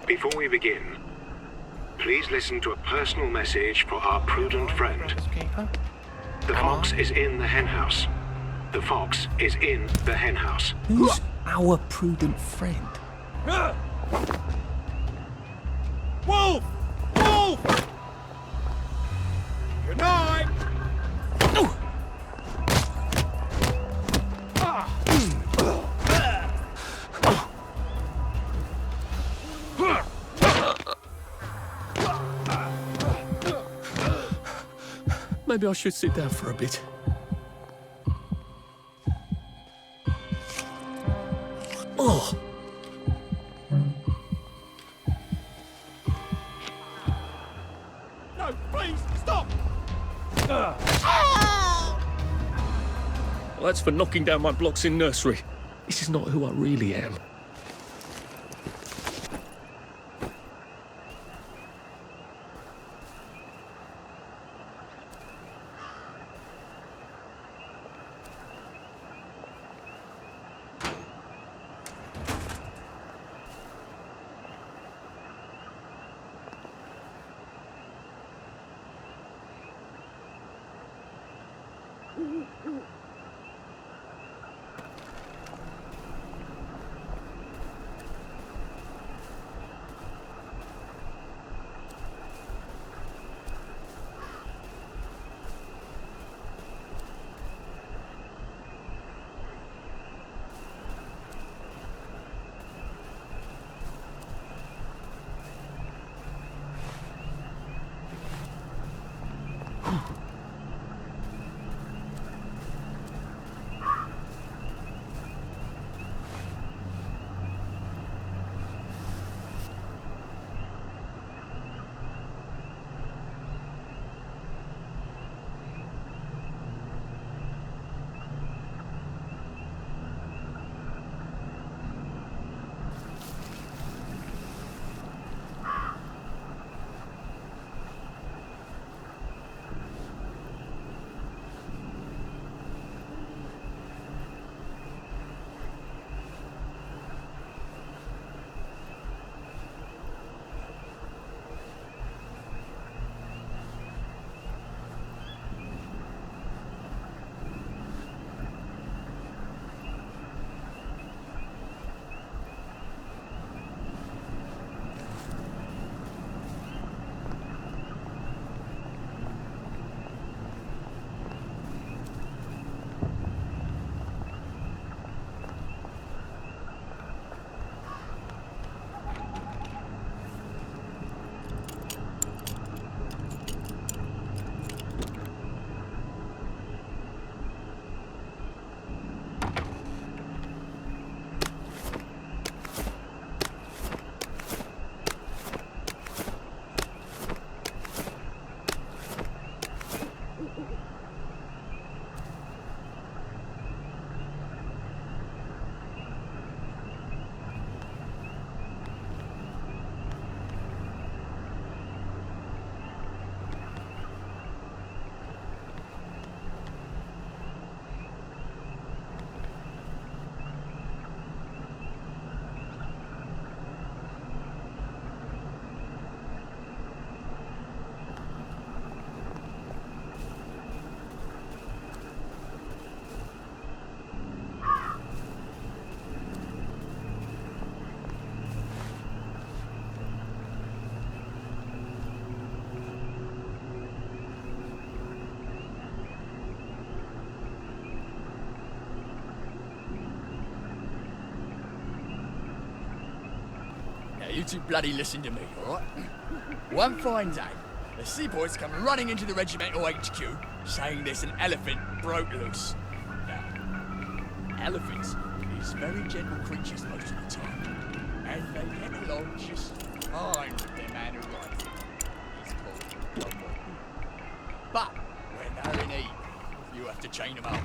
Before we begin, please listen to a personal message for our prudent friend. The fox is in the henhouse. The fox is in the henhouse. Who's our prudent friend? Wolf! Wolf! Good night! Maybe I should sit down for a bit. Oh! No, please, stop! Well, that's for knocking down my blocks in nursery. This is not who I really am. You two bloody listen to me, alright? One fine day, the seaboys come running into the regimental HQ, saying there's an elephant broke loose. Now, elephants is very gentle creatures most of the time, and they get along just fine with their man who rides it. He's called Dumbo. But when they're in heat, you have to chain them up.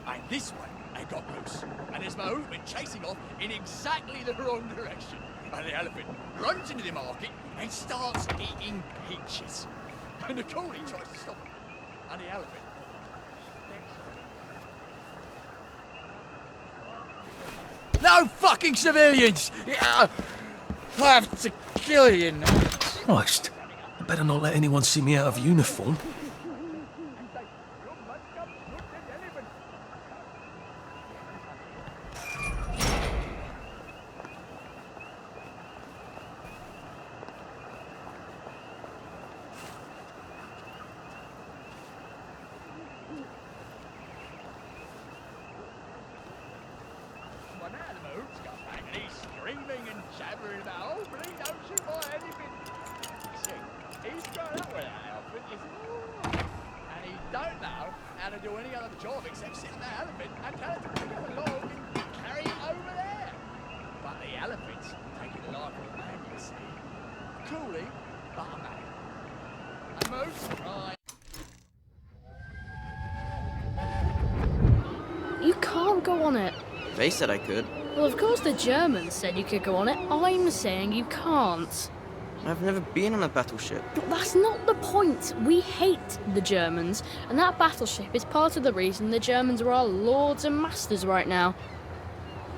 And this one, they got loose, and there's my movement chasing off in exactly the wrong direction. And the elephant runs into the market and starts eating peaches. And the coolie tries to stop him. And the elephant... No fucking civilians! Yeah. I have to kill you now. Christ, I better not let anyone see me out of uniform. He's screaming and jabbering about, oh, please don't shoot my elephant. See, he's grown up with that elephant, and he don't know how to do any other job except sit on that elephant and tell it to pick up a log and carry it over there. But the elephant's taking the life of a man, you see. Coolly, but a man. And Moose, right. You can't go on it. They said I could. Well, of course the Germans said you could go on it. I'm saying you can't. I've never been on a battleship. But that's not the point. We hate the Germans, and that battleship is part of the reason the Germans are our lords and masters right now.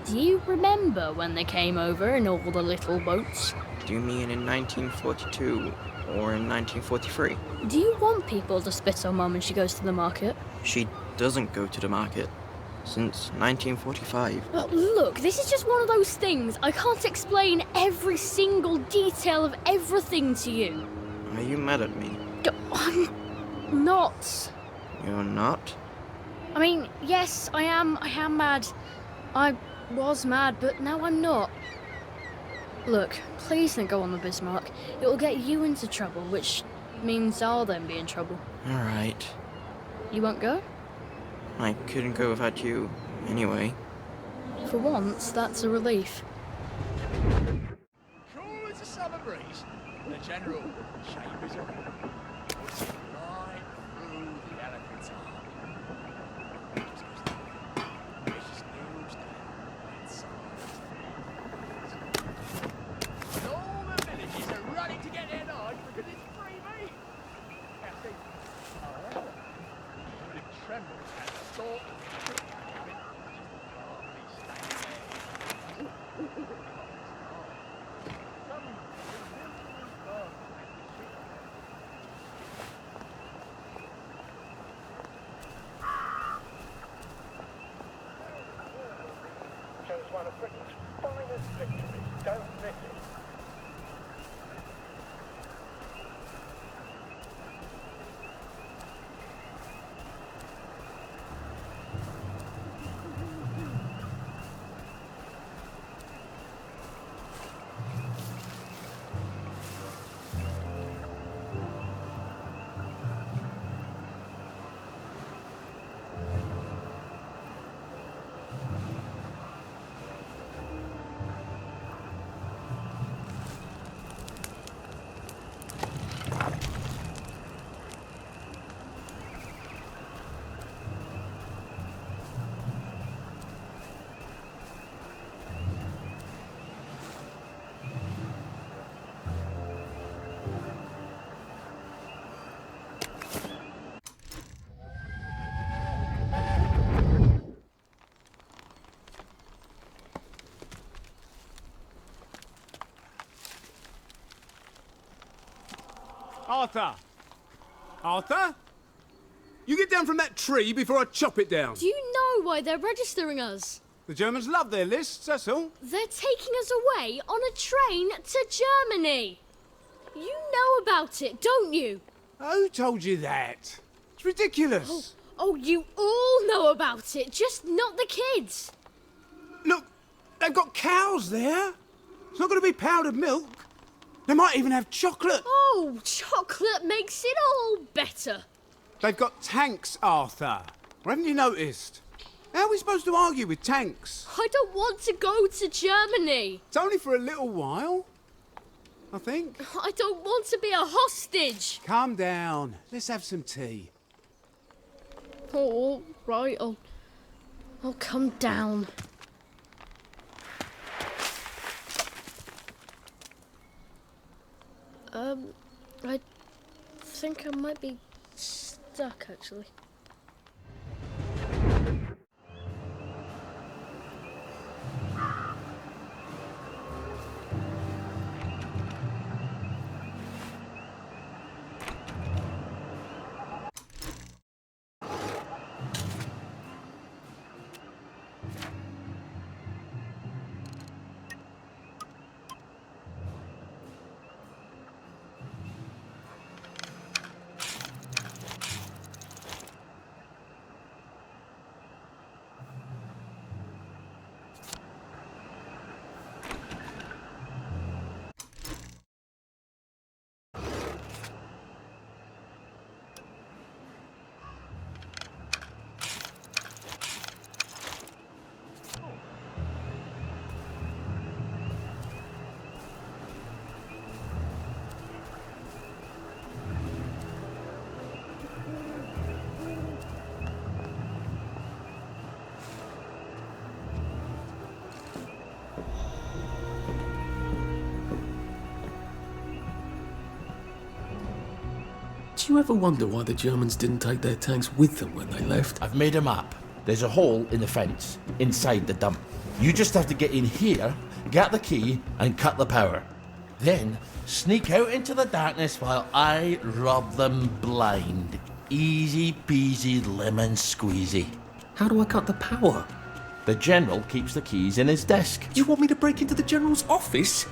Do you remember when they came over in all the little boats? Do you mean in 1942 or in 1943? Do you want people to spit on Mum when she goes to the market? She doesn't go to the market since 1945. Well, look, this is just one of those things. I can't explain every single detail of everything to you. Are you mad at me? I'm not. You're not? I mean, yes, I am mad. I was mad, but now I'm not. Look, please don't go on the Bismarck. It will get you into trouble, which means I'll then be in trouble. Alright. You won't go? I couldn't go without you, anyway. For once, that's a relief. Cool as a summer breeze. The general chambers around. Puts it right through the elephant's arm. Just goes down. Vicious needles down inside. And all the villagers are running to get their knives because it's free meat. However, it trembles at the thought of the habit. Just calmly standing there. Shows one of Britain's finest victories. Don't miss it. Arthur! Arthur? You get down from that tree before I chop it down. Do you know why they're registering us? The Germans love their lists, that's all. They're taking us away on a train to Germany. You know about it, don't you? Who told you that? It's ridiculous. Oh, you all know about it, just not the kids. Look, they've got cows there. It's not going to be powdered milk. They might even have chocolate. Oh, chocolate makes it all better. They've got tanks, Arthur. Or haven't you noticed? How are we supposed to argue with tanks? I don't want to go to Germany. It's only for a little while, I think. I don't want to be a hostage. Calm down. Let's have some tea. Oh, all right, I'll come down. I think I might be stuck, actually. Did you ever wonder why the Germans didn't take their tanks with them when they left? I've made a map. There's a hole in the fence, inside the dump. You just have to get in here, get the key, and cut the power. Then, sneak out into the darkness while I rob them blind. Easy peasy lemon squeezy. How do I cut the power? The General keeps the keys in his desk. You want me to break into the General's office?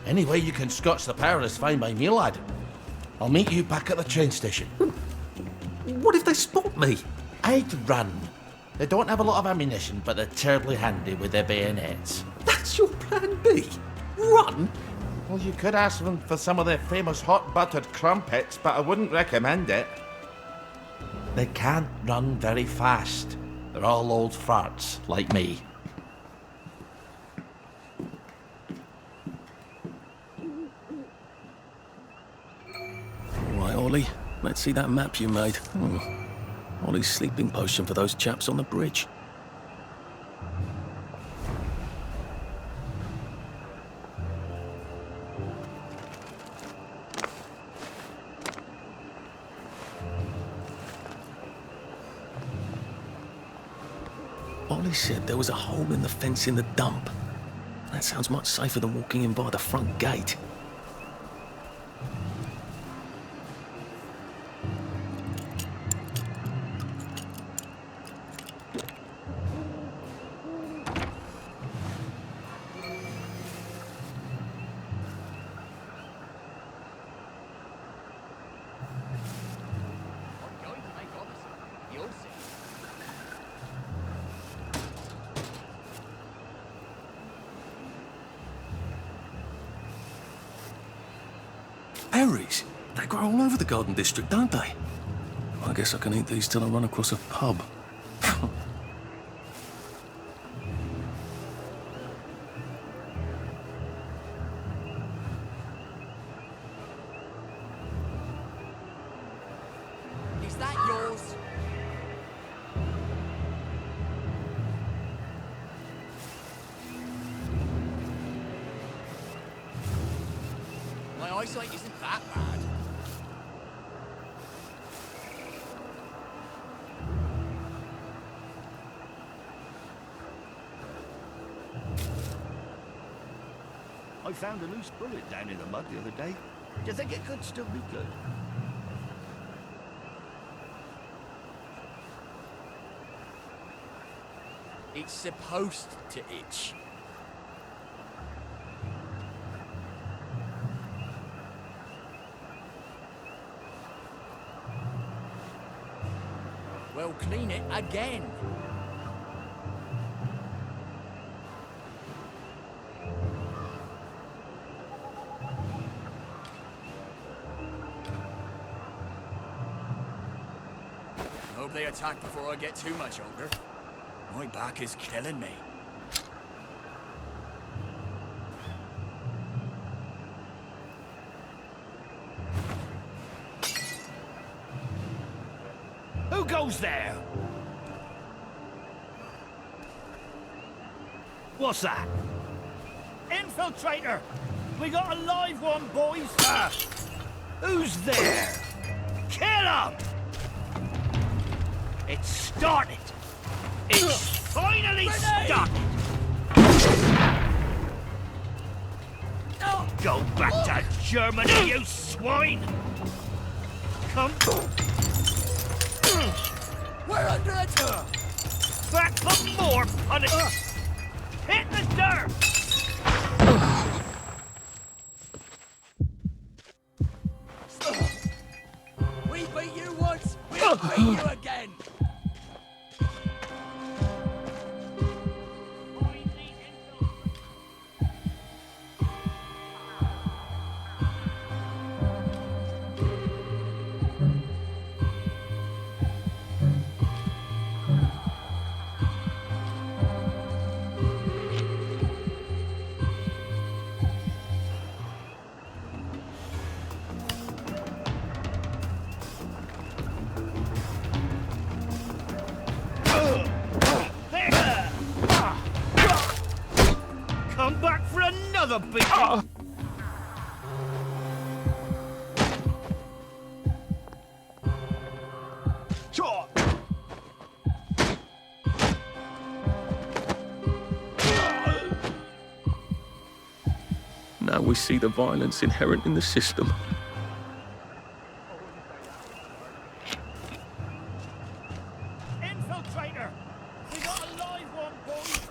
Any way you can scotch the power is fine by me, lad. I'll meet you back at the train station. What if they spot me? I'd run. They don't have a lot of ammunition, but they're terribly handy with their bayonets. That's your plan B? Run? Well, you could ask them for some of their famous hot buttered crumpets, but I wouldn't recommend it. They can't run very fast. They're all old farts, like me. All right, Ollie. Let's see that map you made. Ollie's sleeping potion for those chaps on the bridge. Ollie said there was a hole in the fence in the dump. That sounds much safer than walking in by the front gate. Berries? They grow all over the Garden District, don't they? I guess I can eat these till I run across a pub. Is that yours? My eyesight isn't that bad. I found a loose bullet down in the mud the other day. Do you think it could still be good? It's supposed to itch. Well, clean it again. Hope they attack before I get too much older. My back is killing me. Who goes there? What's that? Infiltrator! We got a live one, boys! Who's there? Kill him! It's started! It's finally started! Go back to Germany, you swine! Come We're under attack! back for more punishment! Hit the dirt! We beat you once, we'll beat you again! we see the violence inherent in the system. Infiltrator! We got a live one, boys!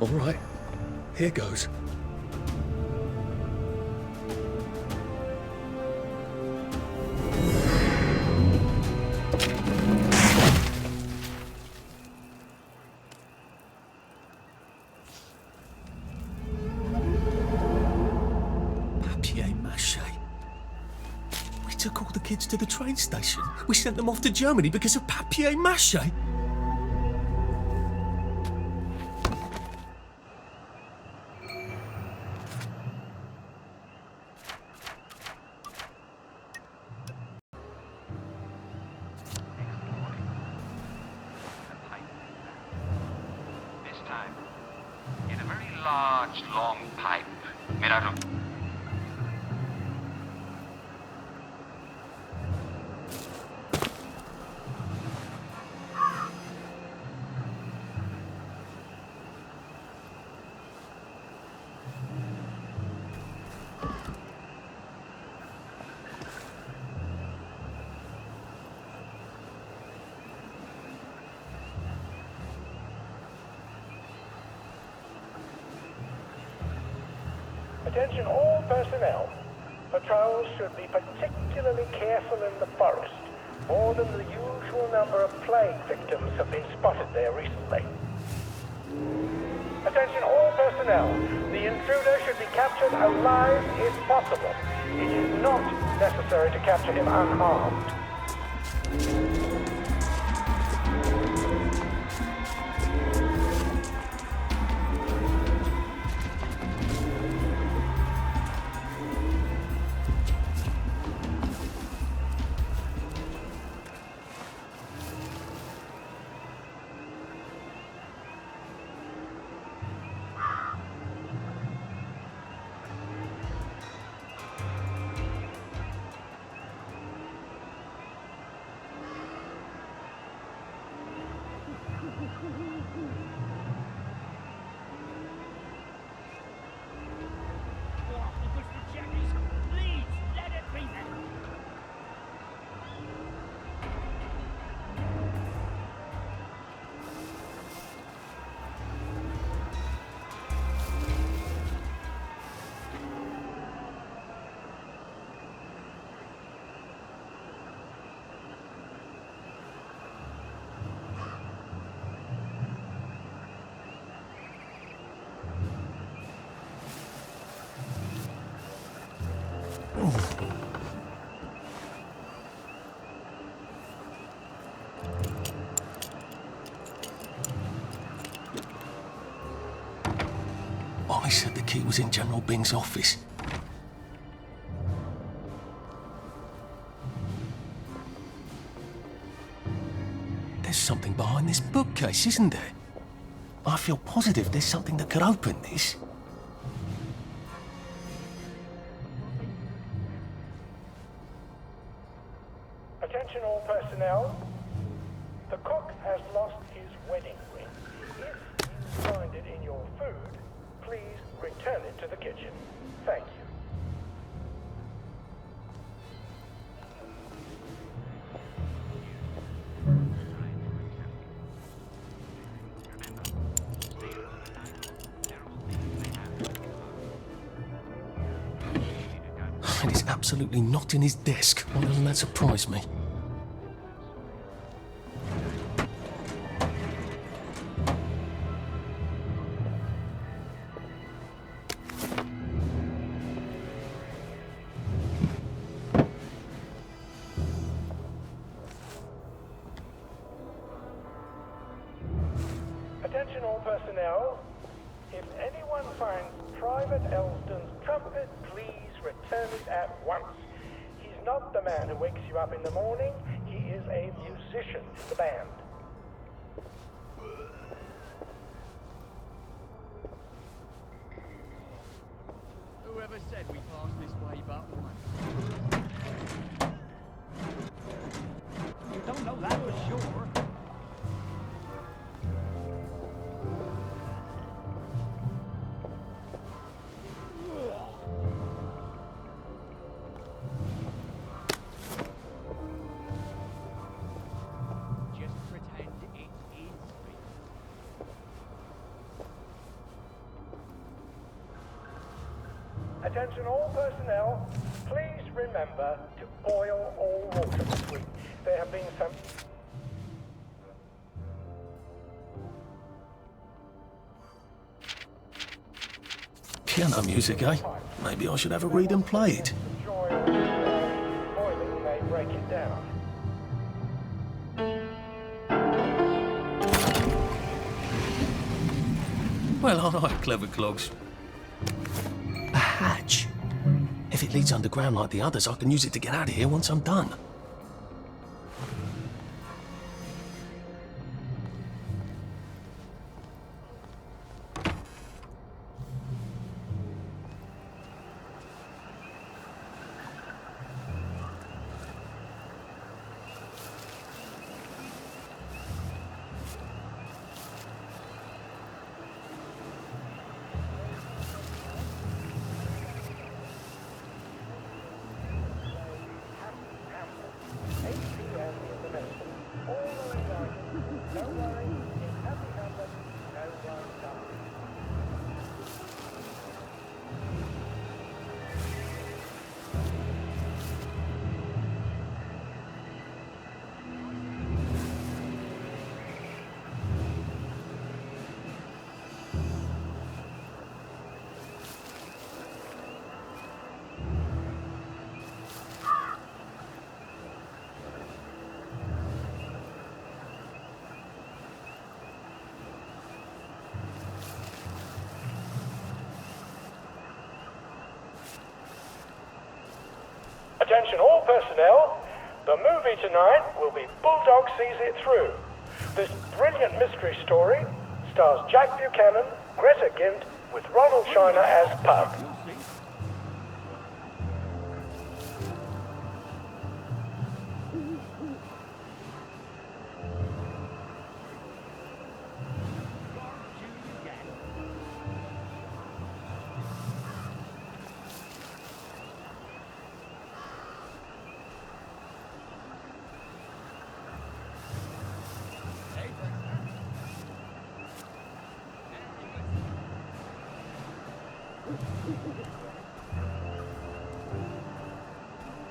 All right, here goes. Papier-mâché. We took all the kids to the train station. We sent them off to Germany because of papier-mâché. This time, in a very large, long pipe made out of... Attention all personnel. Patrols should be particularly careful in the forest. More than the usual number of plague victims have been spotted there recently. Attention all personnel. The intruder should be captured alive if possible. It is not necessary to capture him unharmed. Please, let it be there! Ollie said the key was in General Bing's office. There's something behind this bookcase, isn't there? I feel positive there's something that could open this. Attention all personnel. The cook has lost his wedding ring. If you find it in your food, please return it to the kitchen. Thank you. absolutely not in his desk. Why doesn't that surprise me? Attention all personnel. If anyone finds Private Elston's trumpet, please return it at once. He's not the man who wakes you up in the morning. He is a musician in the band. Whoever said we passed this way but once? You don't know that for sure. Just pretend it is me. Attention all personnel. Please remember to boil all water this week. There have been some... Piano music, eh? Maybe I should have a read and play it. Joy of boiling may break it down. Well, all right, clever clogs. A hatch. If it leads underground like the others, I can use it to get out of here once I'm done. Attention all personnel. The movie tonight will be Bulldog Sees It Through. This brilliant mystery story stars Jack Buchanan, Greta Gint, with Ronald Shiner as Pug.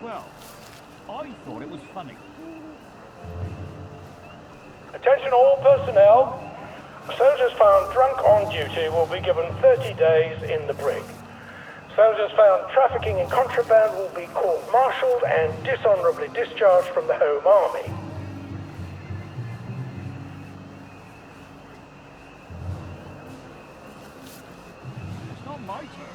Well, I thought it was funny. Attention all personnel. Soldiers found drunk on duty will be given 30 days in the brig. Soldiers found trafficking in contraband will be court-martialed and dishonorably discharged from the Home Army. It's not my turn.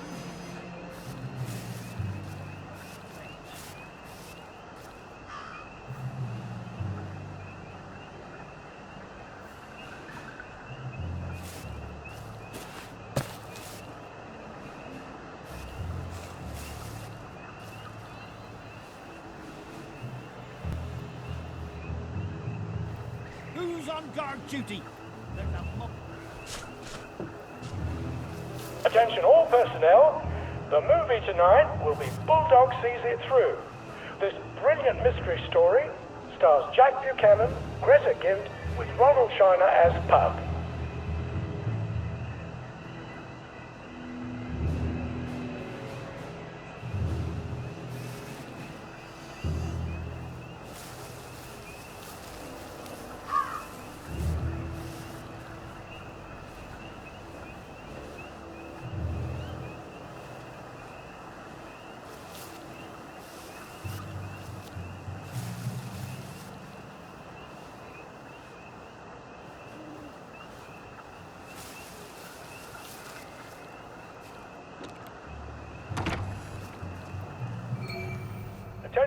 Who's on guard duty? There's a mob. Attention all personnel. The movie tonight will be Bulldog Sees It Through. This brilliant mystery story stars Jack Buchanan, Greta Gint, with Ronald Shiner as Pug.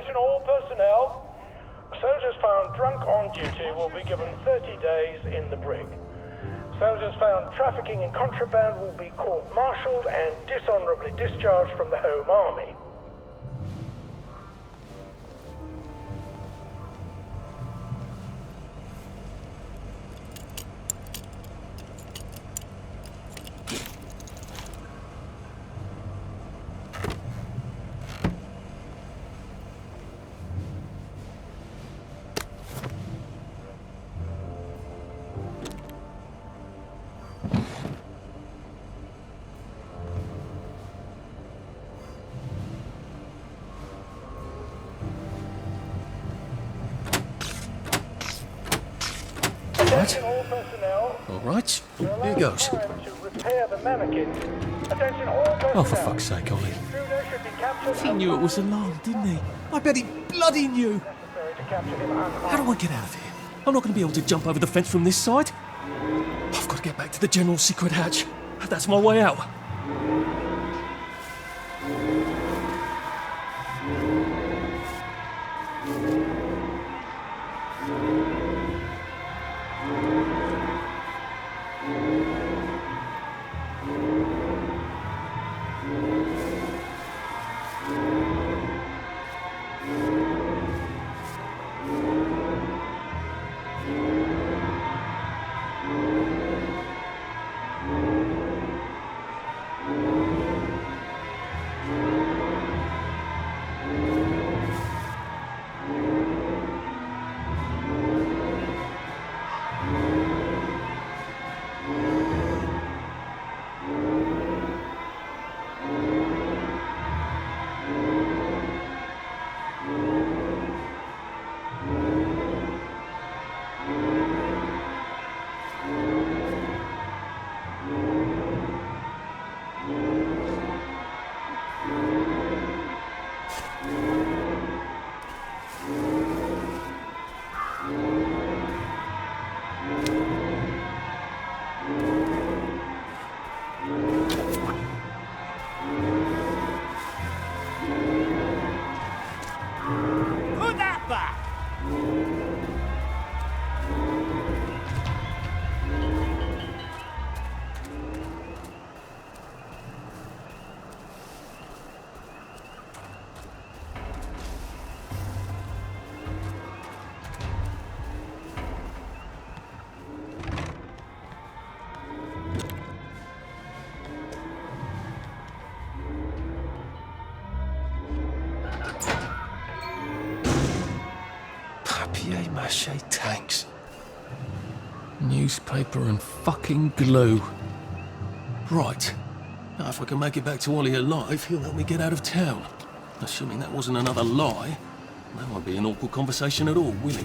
Attention all personnel. Soldiers found drunk on duty will be given 30 days in the brig. Soldiers found trafficking in contraband will be court-martialed and dishonorably discharged from the Home Army. Attention all personnel. All right, here goes. Time to repair the mannequin. Attention all personnel. Oh, for fuck's sake, Ollie. Intruder should be captured. He knew it was alarmed, didn't he? I bet he bloody knew. Necessary to capture him unharmed. How do I get out of here? I'm not going to be able to jump over the fence from this side. I've got to get back to the general secret hatch. That's my way out. Put that back! Papier-mâché tanks. Newspaper and fucking glue. Right. Now, if I can make it back to Ollie alive, he'll help me get out of town. Assuming that wasn't another lie, that won't be an awkward conversation at all, will it?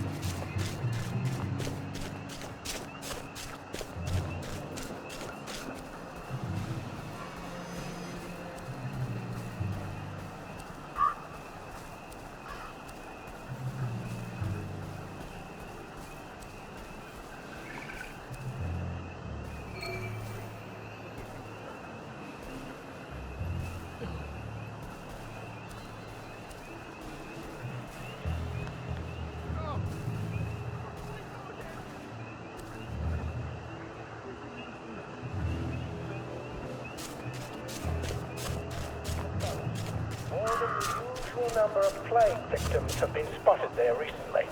More than the usual number of plague victims have been spotted there recently.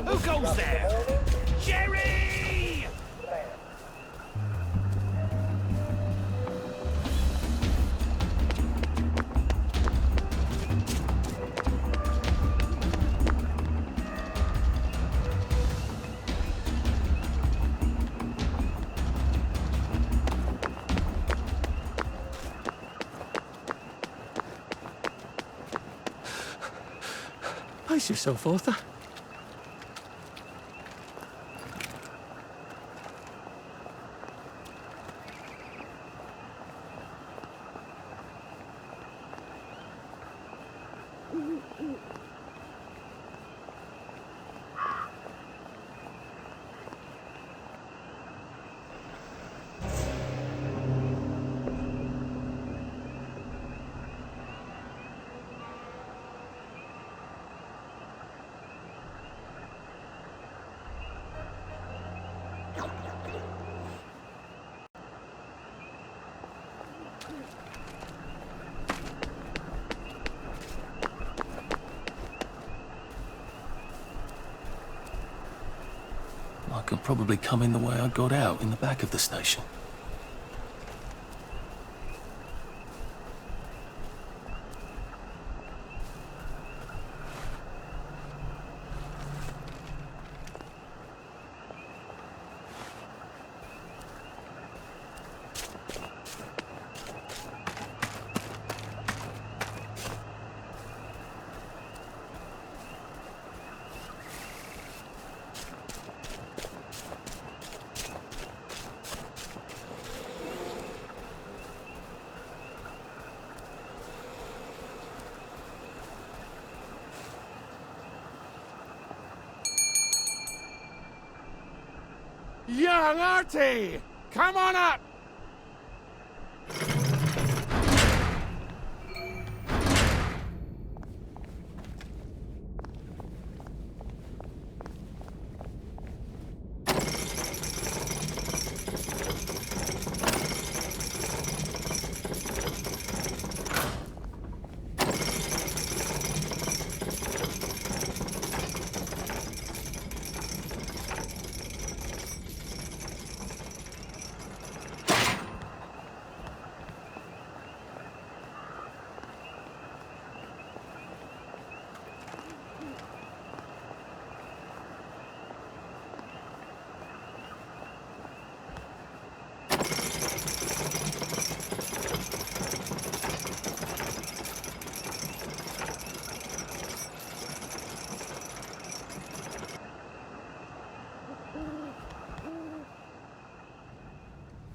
Who goes there? Jerry! Pace yourself, Arthur. I could probably come in the way I got out, in the back of the station. Young Artie! Come on up!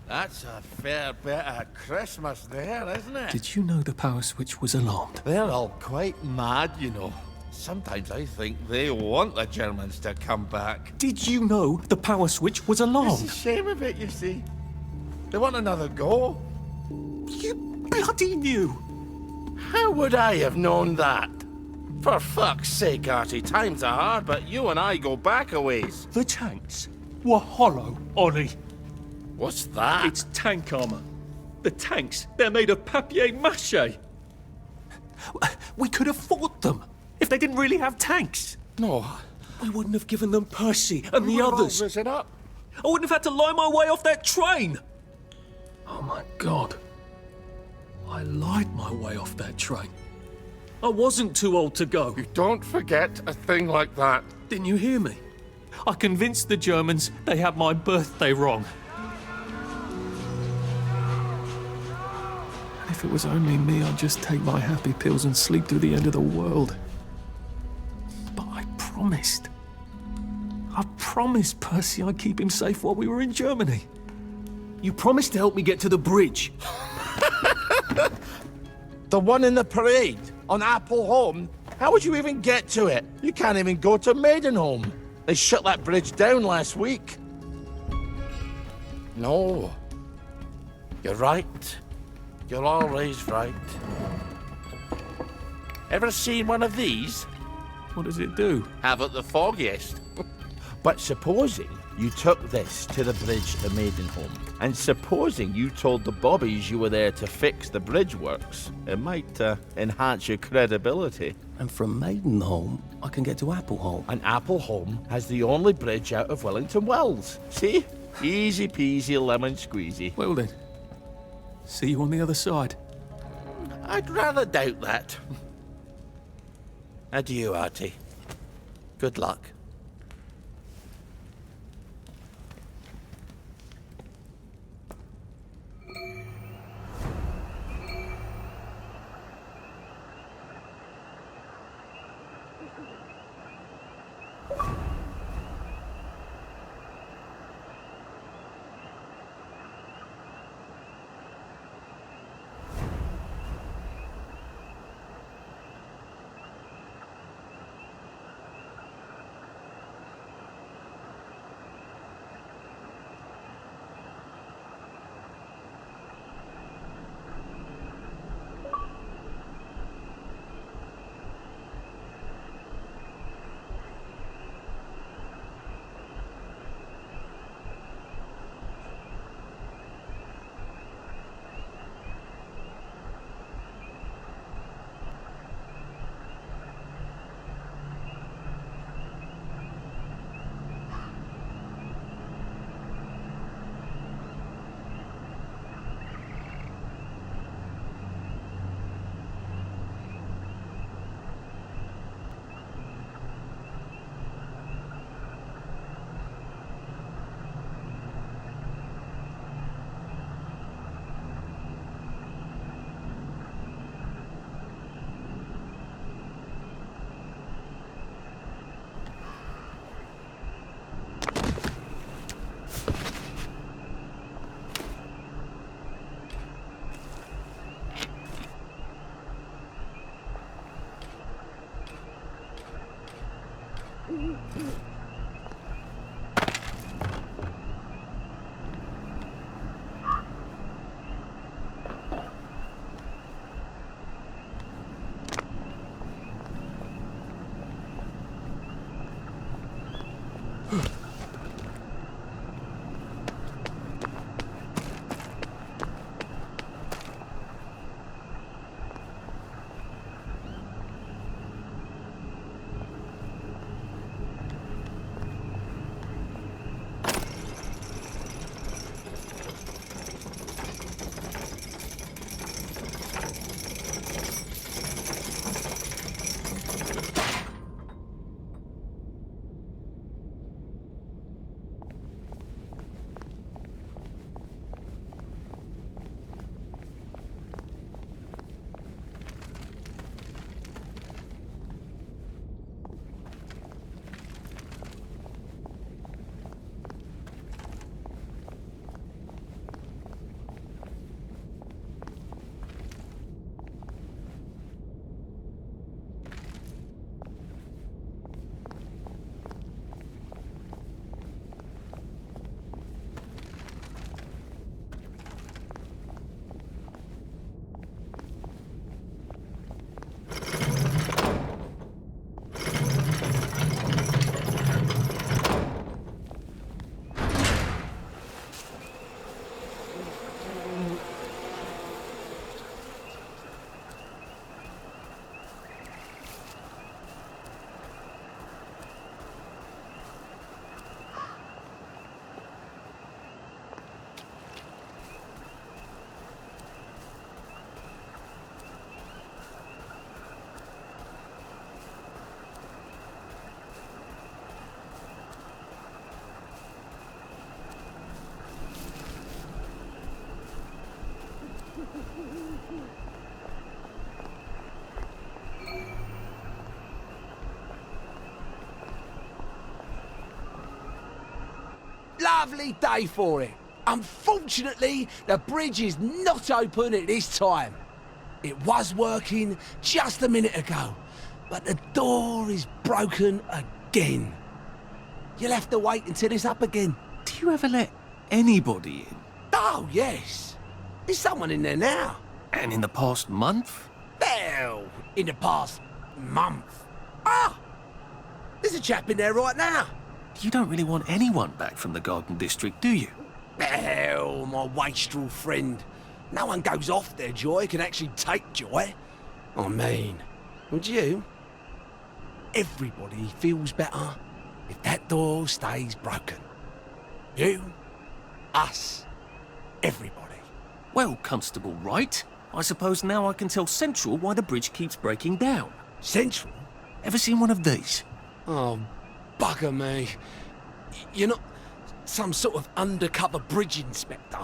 That's a fair bit of Christmas there, isn't it? Did you know the power switch was alarmed? They're all quite mad, you know. Sometimes I think they want the Germans to come back. Did you know the power switch was It's alarmed? a shame of it, you see. They want another go. You bloody knew! How would I have known that? For fuck's sake, Artie, times are hard, but you and I go back a ways. The tanks were hollow, Ollie. What's that? It's tank armor. The tanks, they're made of papier-mâché. We could have fought them if they didn't really have tanks. No. We wouldn't have given them Percy and the We're all others. risen up. I wouldn't have had to lie my way off that train. Oh my God. I lied my way off that train. I wasn't too old to go. You don't forget a thing like that. Didn't you hear me? I convinced the Germans they had my birthday wrong. If it was only me, I'd just take my happy pills and sleep through the end of the world. But I promised. I promised Percy I'd keep him safe while we were in Germany. You promised to help me get to the bridge. The one in the parade on Appleholme? How would you even get to it? You can't even go to Maidenholm. They shut that bridge down last week. No. You're right. You're always right. Ever seen one of these? What does it do? Haven't the foggiest. But supposing you took this to the bridge to Maidenholm, and supposing you told the bobbies you were there to fix the bridge works, it might enhance your credibility. And from Maidenholm, I can get to Appleholme. And Appleholme has the only bridge out of Wellington Wells. See? Easy peasy lemon squeezy. Well then, see you on the other side. I'd rather doubt that. Adieu, Artie. Good luck. Lovely day for it. Unfortunately, the bridge is not open at this time. It was working just a minute ago, but the door is broken again. You'll have to wait until it's up again. Do you ever let anybody in? Oh, yes. There's someone in there now. And in the past month? Well, in the past month. Ah! There's a chap in there right now. You don't really want anyone back from the Garden District, do you? Well, my wastrel friend. No one goes off their joy, can actually take joy. I mean, would you? Everybody feels better if that door stays broken. You, us, everybody. Well, Constable Wright, I suppose now I can tell Central why the bridge keeps breaking down. Central? Ever seen one of these? Oh, bugger me. You're not some sort of undercover bridge inspector?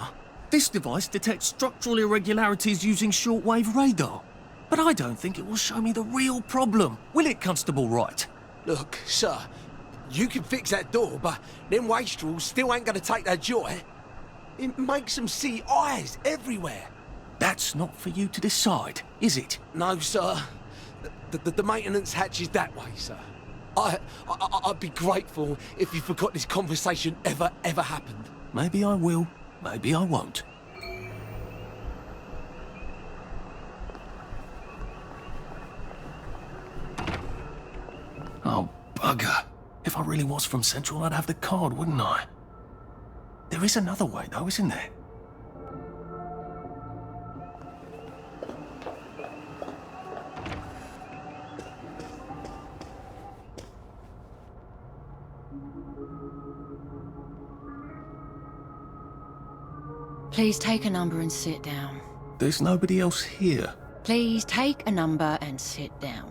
This device detects structural irregularities using shortwave radar. But I don't think it will show me the real problem. Will it, Constable Wright? Look, sir, you can fix that door, but them wastrels still ain't gonna take their joy. It makes them see eyes everywhere. That's not for you to decide, is it? No, sir. The maintenance hatch is that way, sir. I'd be grateful if you forgot this conversation ever happened. Maybe I will, maybe I won't. Oh, bugger. If I really was from Central, I'd have the card, wouldn't I? There is another way, though, isn't there? Please take a number and sit down. There's nobody else here. Please take a number and sit down.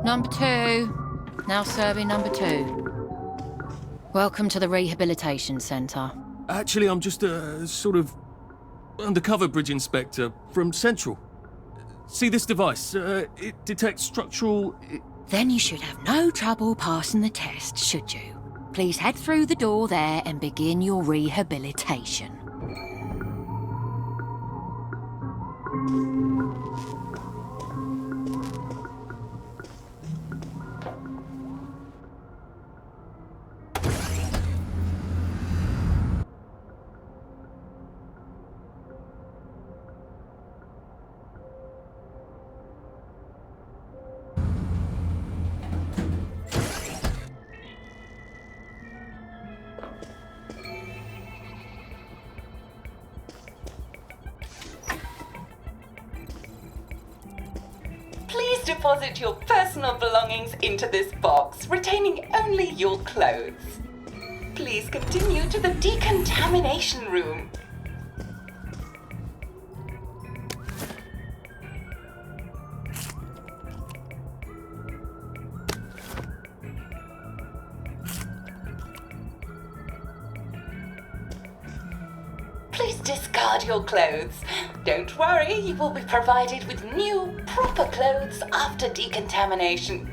Number 2. Now serving number 2. Welcome to the Rehabilitation Centre. Actually, I'm just a sort of undercover bridge inspector from Central. See this device? It detects structural... Then you should have no trouble passing the test, should you? Please head through the door there and begin your rehabilitation. Please deposit your personal belongings into this box, retaining only your clothes. Please continue to the decontamination room. Please discard your clothes. Don't worry, you will be provided with new, proper clothes after decontamination.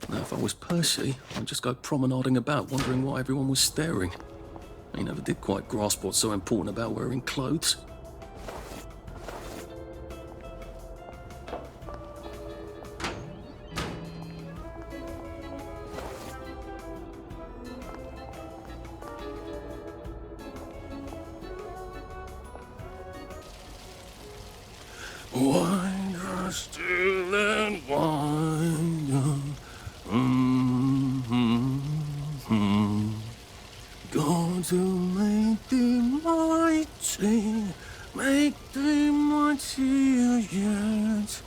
Now, if I was Percy, I'd just go promenading about, wondering why everyone was staring. He never did quite grasp what's so important about wearing clothes. Wine still and wine. God to make thee mighty, make thee mightier yet.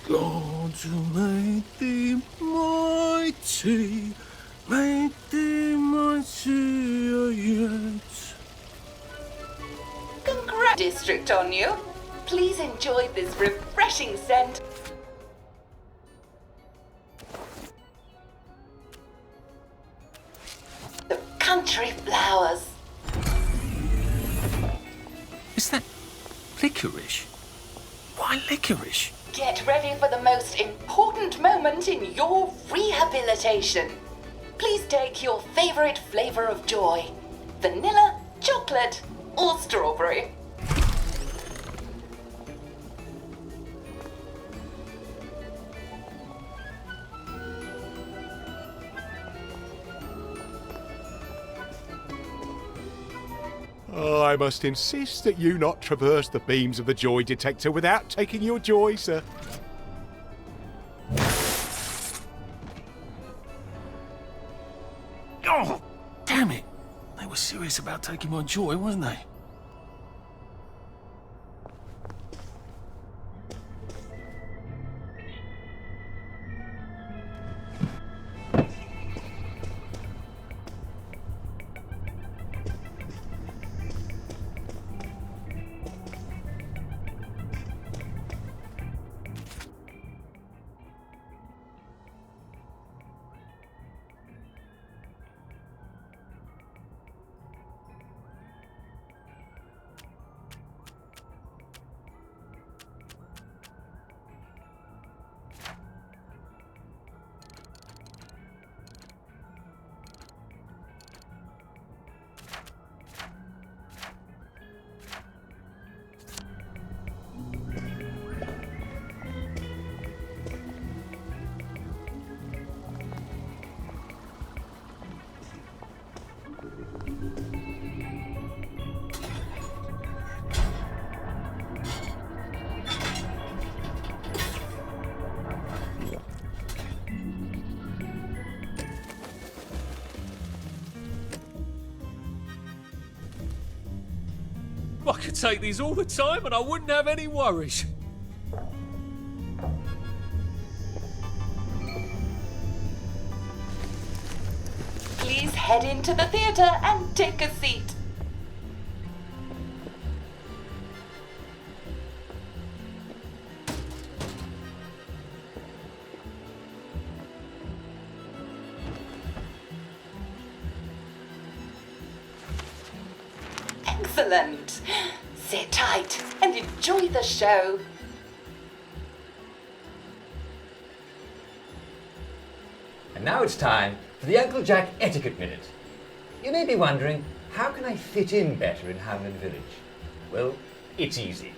God to make thee mighty, make thee mightier yet. Congrats, District on you. Please enjoy this refreshing scent. The country flowers. Is that licorice? Why licorice? Get ready for the most important moment in your rehabilitation. Please take your favorite flavor of joy. Vanilla, chocolate, or strawberry. I must insist that you not traverse the beams of the joy detector without taking your joy, sir. Oh, damn it! They were serious about taking my joy, weren't they? I could take these all the time and I wouldn't have any worries. Please head into the theater and take a seat. Excellent. Sit tight and enjoy the show. And now it's time for the Uncle Jack Etiquette Minute. You may be wondering, how can I fit in better in Hamlin Village? Well, it's easy.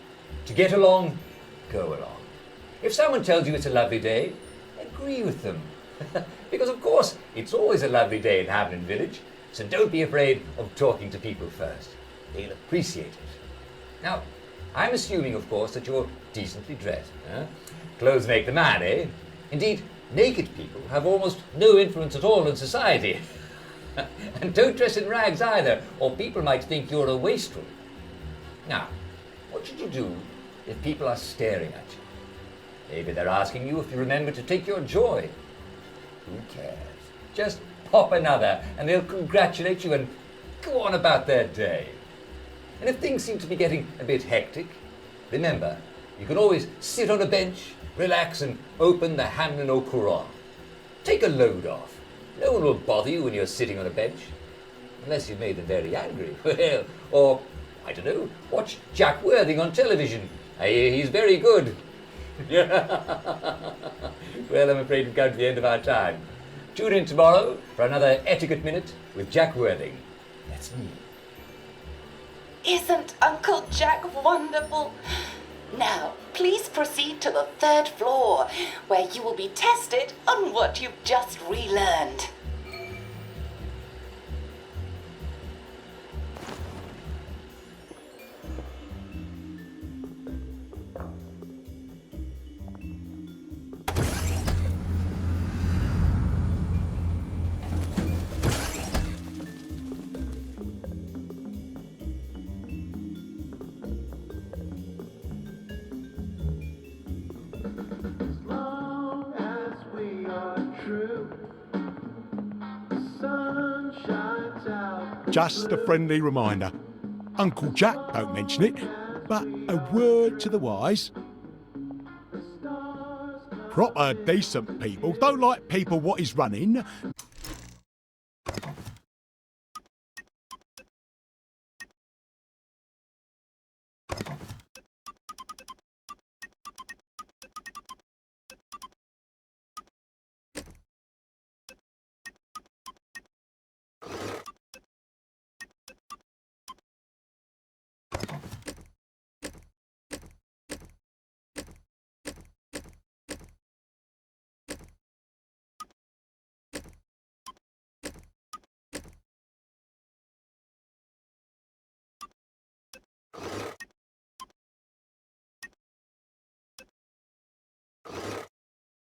To get along, go along. If someone tells you it's a lovely day, agree with them. Because of course, it's always a lovely day in Hamlin Village, so don't be afraid of talking to people first. They'll appreciate it. Now, I'm assuming, of course, that you're decently dressed. Huh? Clothes make the man, eh? Indeed, naked people have almost no influence at all in society. And don't dress in rags either, or people might think you're a wastrel. Now, what should you do if people are staring at you? Maybe they're asking you if you remember to take your joy. Who cares? Just pop another, and they'll congratulate you and go on about their day. And if things seem to be getting a bit hectic, remember, you can always sit on a bench, relax and open the Hamlin au Courant. Take a load off. No one will bother you when you're sitting on a bench. Unless you've made them very angry. Well, or, I don't know, watch Jack Worthing on television. I hear he's very good. Well, I'm afraid we've come to the end of our time. Tune in tomorrow for another Etiquette Minute with Jack Worthing. That's me. Isn't Uncle Jack wonderful? Now, please proceed to the 3rd floor, where you will be tested on what you've just relearned. Just a friendly reminder. Uncle Jack don't mention it, but a word to the wise. Proper decent people don't like people what is running.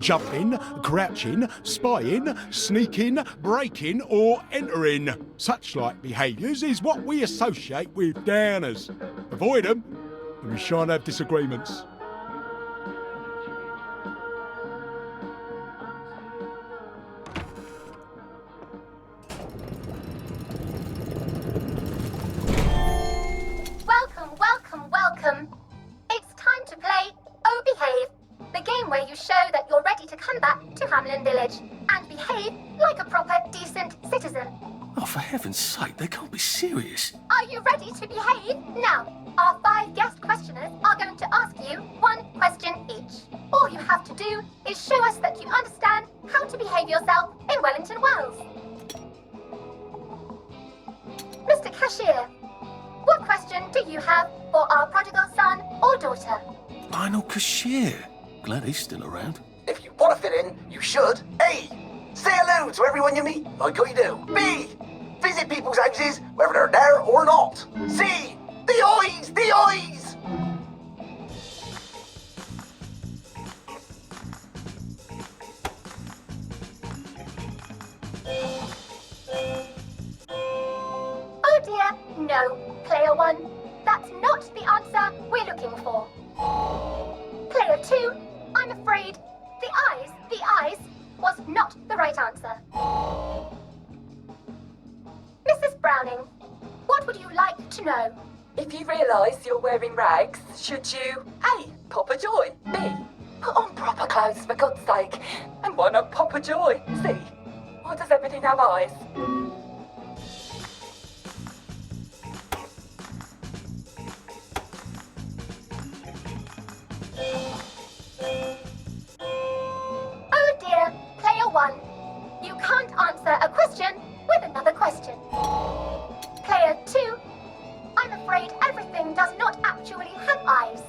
Jumping, crouching, spying, sneaking, breaking or entering. Such like behaviours is what we associate with downers. Avoid them and we shan't have disagreements. Welcome, welcome, welcome. It's time to play Oh Behave, the game where you show that you're ready to come back to Hamlin Village and behave like a proper, decent citizen. Oh, for heaven's sake, they can't be serious. Are you ready to behave? Now, our 5 guest questioners are going to ask you 1 question each. All you have to do is show us that you understand how to behave yourself in Wellington Wells. Mr. Cashier, what question do you have for our prodigal son or daughter? Lionel Cashier. Glad he's still around. If you want to fit in, you should. A. Say hello to everyone you meet, like I do. B. Visit people's houses, whether they're there or not. C. The eyes! The eyes! Oh dear, no. Player 1, that's not the answer we're looking for. Player 2, I'm afraid the eyes was not the right answer. Mrs. Browning, what would you like to know? If you realise you're wearing rags, should you A. Pop a joy? B. Put on proper clothes for God's sake? And why not pop a joy? C. Why does everything have eyes? Oh dear, player 1, you can't answer a question with another question. Player 2, I'm afraid everything does not actually have eyes.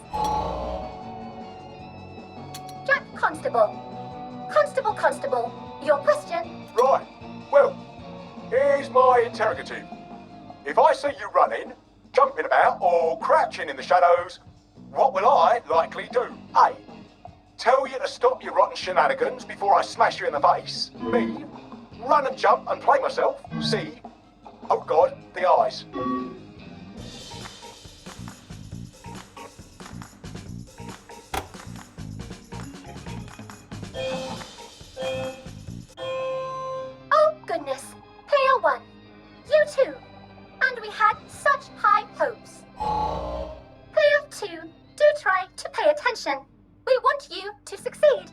Jack Constable. Constable, your question? Right, well, here's my interrogative. If I see you running, jumping about or crouching in the shadows, what will I likely do? A. Tell you to stop your rotten shenanigans before I smash you in the face. B. Run and jump and play myself. C. Oh God, the eyes. Oh goodness, player 1, you too. And we had such high hopes. Player 2, do try to pay attention. We want you to succeed.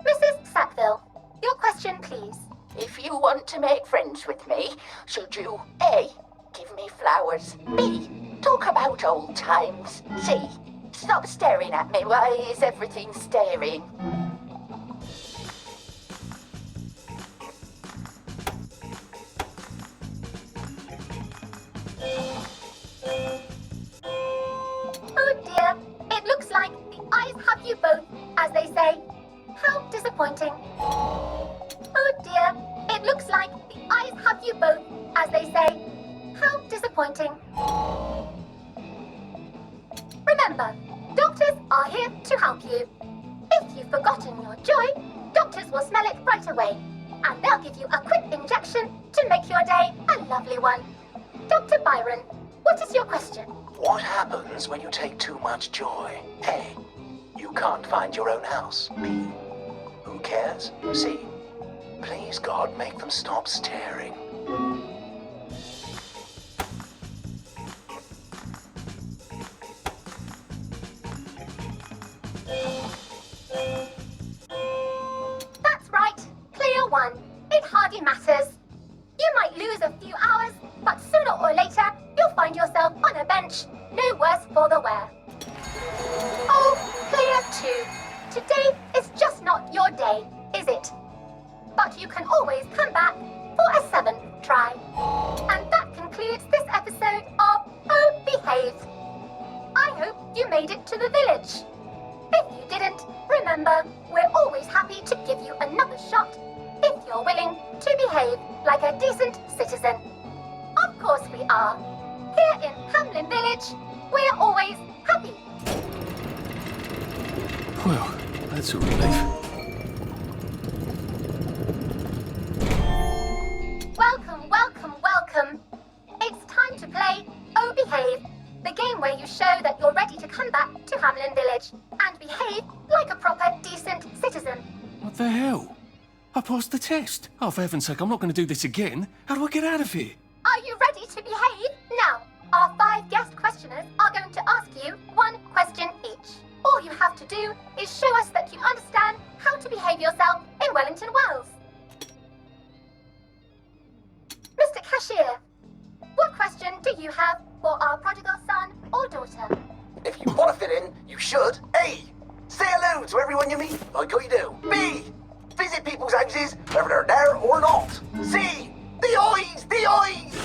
Mrs. Sackville, your question please. If you want to make friends with me, should you A. Give me flowers, B. Talk about old times, C. Stop staring at me, why is everything staring? eyes have you both, as they say. How disappointing. Oh dear, it looks like the eyes have you both, as they say. How disappointing. Remember, doctors are here to help you. If you've forgotten your joy, doctors will smell it right away, and they'll give you a quick injection to make your day a lovely one. Dr. Byron, what is your question? What happens when you take too much joy? A. You can't find your own house. B. Who cares? C. Please, God, make them stop staring. That's right. Clear one. It hardly matters. You might lose a few hours, but sooner or later, you'll find yourself on a bench, no worse for the wear. Oh, clear two. Today is just not your day, is it? But you can always come back for a seventh try. And that concludes this episode of Oh Behave. I hope you made it to the village. If you didn't, remember, we're always happy to give you another shot if you're willing to behave like a decent citizen. Of course we are. Here in Hamlin Village, we're always happy. Well, that's a relief. Welcome, welcome, welcome. It's time to play Oh Behave, the game where you show that you're ready to come back to Hamlin Village and behave like a proper, decent citizen. What the hell? I passed the test. Oh, for heaven's sake, I'm not going to do this again. How do I get out of here? Are you ready to behave? Now, our 5 guest questioners are going to ask you 1 question each. All you have to do is show us that you understand how to behave yourself in Wellington Wells. Mr. Cashier, what question do you have for our prodigal son or daughter? If you want to fit in, you should. A. Say hello to everyone you meet, like you do. B. Visit people's houses, whether they're there or not. C. The eyes! The eyes!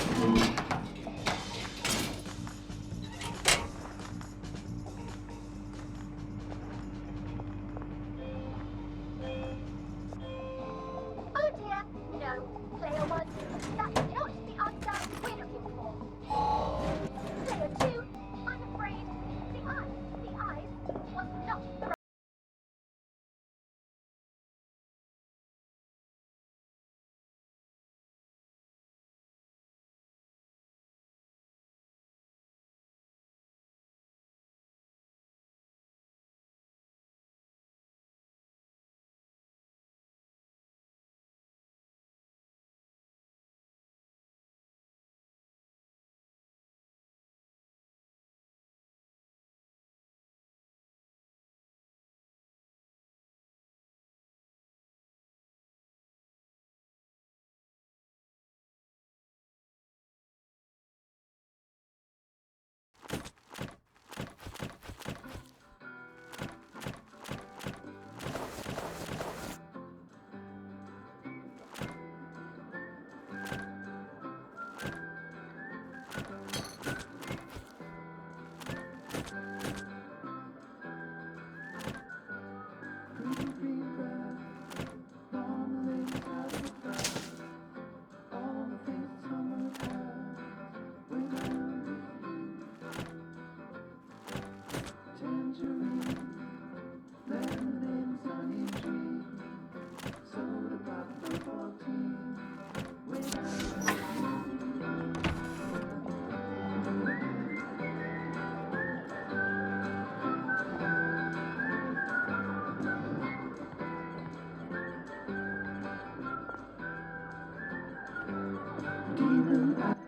Oh dear, no. Player 1, that's not the answer we're looking for. Player 2, I'm afraid the eyes was not the right.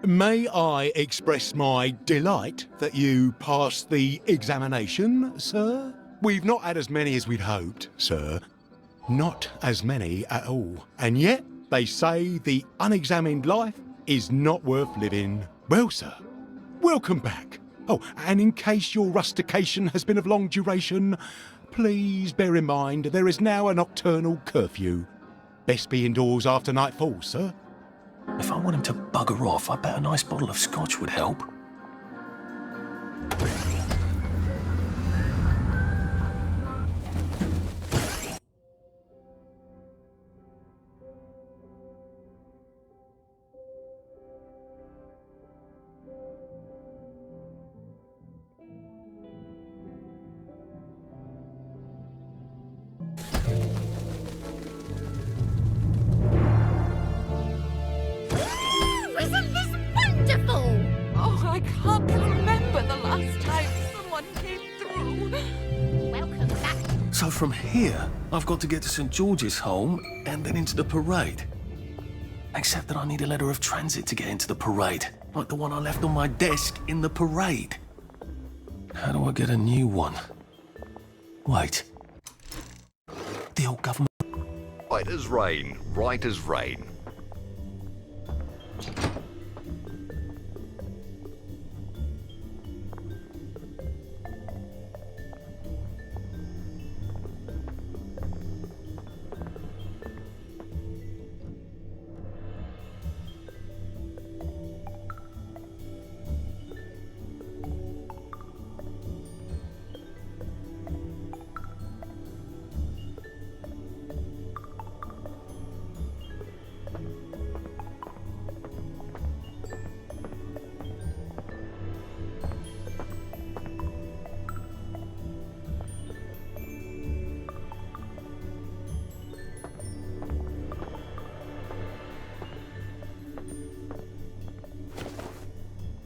May I express my delight that you passed the examination, sir? We've not had as many as we'd hoped, sir. Not as many at all. And yet, they say the unexamined life is not worth living. Well, sir, welcome back. Oh, and in case your rustication has been of long duration, please bear in mind there is now a nocturnal curfew. Best be indoors after nightfall, sir. If I want him to bugger off, I bet a nice bottle of scotch would help. So from here, I've got to get to St. George's home and then into the parade. Except that I need a letter of transit to get into the parade, like the one I left on my desk in the parade. How do I get a new one? Wait. The old government... Right as rain, right as rain.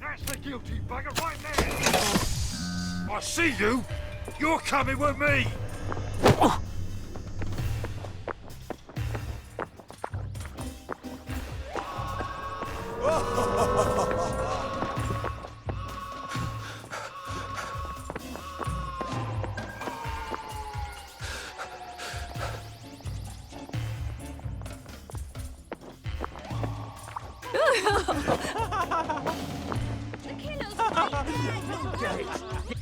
That's the guilty bugger right there! I see you! You're coming with me! The killer's right there,